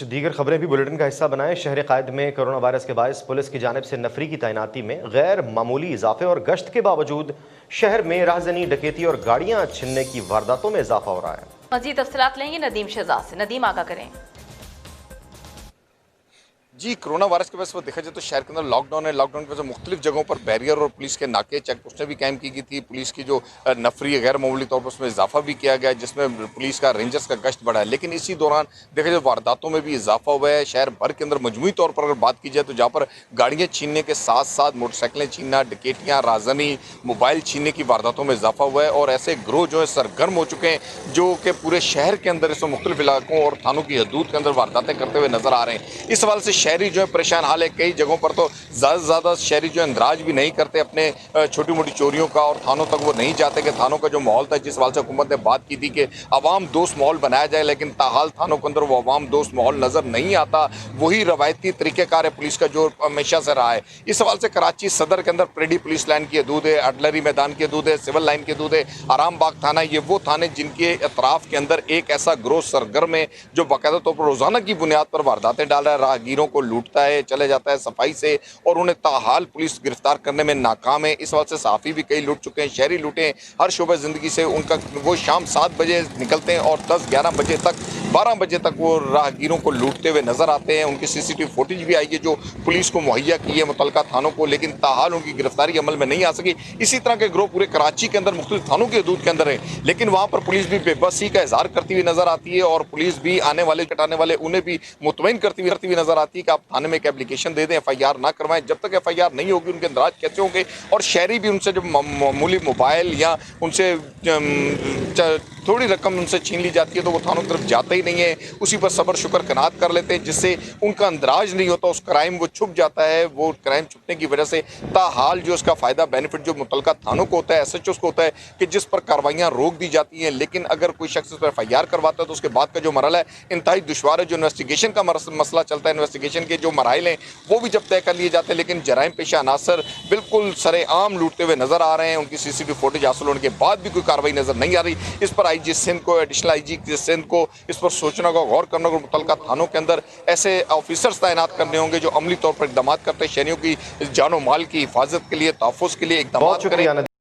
कुछ दीगर खबरें भी बुलेटिन का हिस्सा बनाएं। शहर कायद में कोरोना वायरस के बायस पुलिस की जानिब से नफरी की तैनाती में गैर मामूली इजाफे और गश्त के बावजूद शहर में राहजनी, डकैती और गाड़ियां छीनने की वारदातों में इजाफा हो रहा है। मजीद तफसीलात लेंगे नदीम शहजाद से। नदीम, आगा करें। जी, कोरोना वायरस की वजह से देखा जाए तो शहर के अंदर लॉकडाउन है। लॉकडाउन की वजह से मुख्तलिफ जगहों पर बैरियर और पुलिस के नाके, चेक पोस्टें भी कायम की गई थी। पुलिस की जो नफरी है गैर मामूली तौर पर उसमें इजाफा भी किया गया, जिसमें पुलिस का, रेंजर्स का गश्त बढ़ा है। लेकिन इसी दौरान देखा जाए वारदातों में भी इजाफा हुआ है। शहर भर के अंदर मजमूई तौर पर अगर बात की जाए तो जहाँ पर गाड़ियाँ छीनने के साथ साथ मोटरसाइकिलें छीनना, डकैतियाँ, राजनी, मोबाइल छीनने की वारदातों में इजाफा हुआ है। और ऐसे ग्रोह जो है सरगर्म हो चुके हैं, जो कि पूरे शहर के अंदर इसमें मुख्तलिफ इलाकों और थानों की हदूद के अंदर वारदातें करते हुए नजर आ रहे हैं। इस सवाल से शहरी जो है परेशान हाल है। कई जगहों पर तो ज़्यादा से ज़्यादा शहरी जो अंदराज भी नहीं करते अपने छोटी मोटी चोरियों का, और थानों तक वो नहीं जाते कि थानों का जो माहौल था, जिस सवाल से हुकूमत ने बात की थी कि अवाम दोस्त माहौल बनाया जाए, लेकिन ताहाल थानों के अंदर वो अवाम दोस्त माहौल नज़र नहीं आता। वही रवायती तरीक़ेकार है पुलिस का जो हमेशा से रहा है। इस सवाल से कराची सदर के अंदर परेडी पुलिस लाइन की हदूद है, अडलरी मैदान की हदूद है, सिविल लाइन की हदूद है, आराम बाग थाना, ये वो थाने जिनके अतराफ़ के अंदर एक ऐसा ग्रोह सरगर्म है जो बाकायदा तौर पर रोज़ाना की बुनियाद पर वारदातें डाल रहा है, राहगीरों को लूटता है, चले जाता है सफाई से, और उन्हें ताहाल पुलिस गिरफ्तार करने में नाकाम है। इस वजह से सहाफ़ी भी कई लूट चुके हैं, शहरी लूटे हैं। हर शोबे ज़िंदगी से उनका वो शाम 7 बजे निकलते हैं और 10-11 बजे तक, 12 बजे तक वो राहगीरों को लूटते हुए नजर आते हैं। उनकी CCTV फुटेज भी आई है जो पुलिस को मुहैया की है मुतलका थानों को, लेकिन ताहाल उनकी गिरफ्तारी अमल में नहीं आ सकी। इसी तरह के ग्रोह पूरे कराची के अंदर मुख्तलिफ थानों की हदूद के अंदर है, लेकिन वहाँ पर पुलिस भी बेबसी का इजहार करती हुई नजर आती है, और पुलिस भी आने वाले कटाने वाले उन्हें भी मुतमईन करती हुई नजर आती है कि आप थाने में एक एप्लीकेशन दे दें, FIR ना करवाएं। जब तक FIR नहीं होगी उनके अंदराज कैसे होंगे? और शहरी भी उनसे जब मामूली मोबाइल या उनसे थोड़ी रकम उनसे छीन ली जाती है तो वो थानों की तरफ जाते ही नहीं है, उसी पर सब्र शुक्र कनात कर लेते हैं, जिससे उनका अंदराज नहीं होता, उस क्राइम वो छुप जाता है। वो क्राइम छुपने की वजह से ताहाल जो उसका फ़ायदा बेनिफिट जो मुतलका थानों को होता है, SHOs को होता है कि जिस पर कार्रवाइयाँ रोक दी जाती हैं। लेकिन अगर कोई शख्स उस पर FIR करवाता है तो उसके बाद का जो मरहला है इंतहाई दुश्वार है। जो इन्वेस्टिगेशन का मसला चलता है, इन्वेस्टिगेशन के जो मराइल हैं वो भी जब तय कर लिए जाते हैं, लेकिन जराइम पेशा अनासर बिल्कुल सरेआम लूटते हुए नजर आ रहे हैं। उनकी CCTV फुटेज हासिल होने के बाद भी कोई कार्रवाई नजर नहीं आ रही। इस पर IG सिंध को, एडिशनल IG सिंध को इस पर सोचना होगा, गौर करना होगा। मुतलका थानों के अंदर ऐसे ऑफिसर्स तैनात करने होंगे जो अमली तौर पर इकदाम करते हैं, शहरियों की जानो माल की हिफाजत के लिए, तहफ़्फ़ुज़ के लिए इकदाम करें।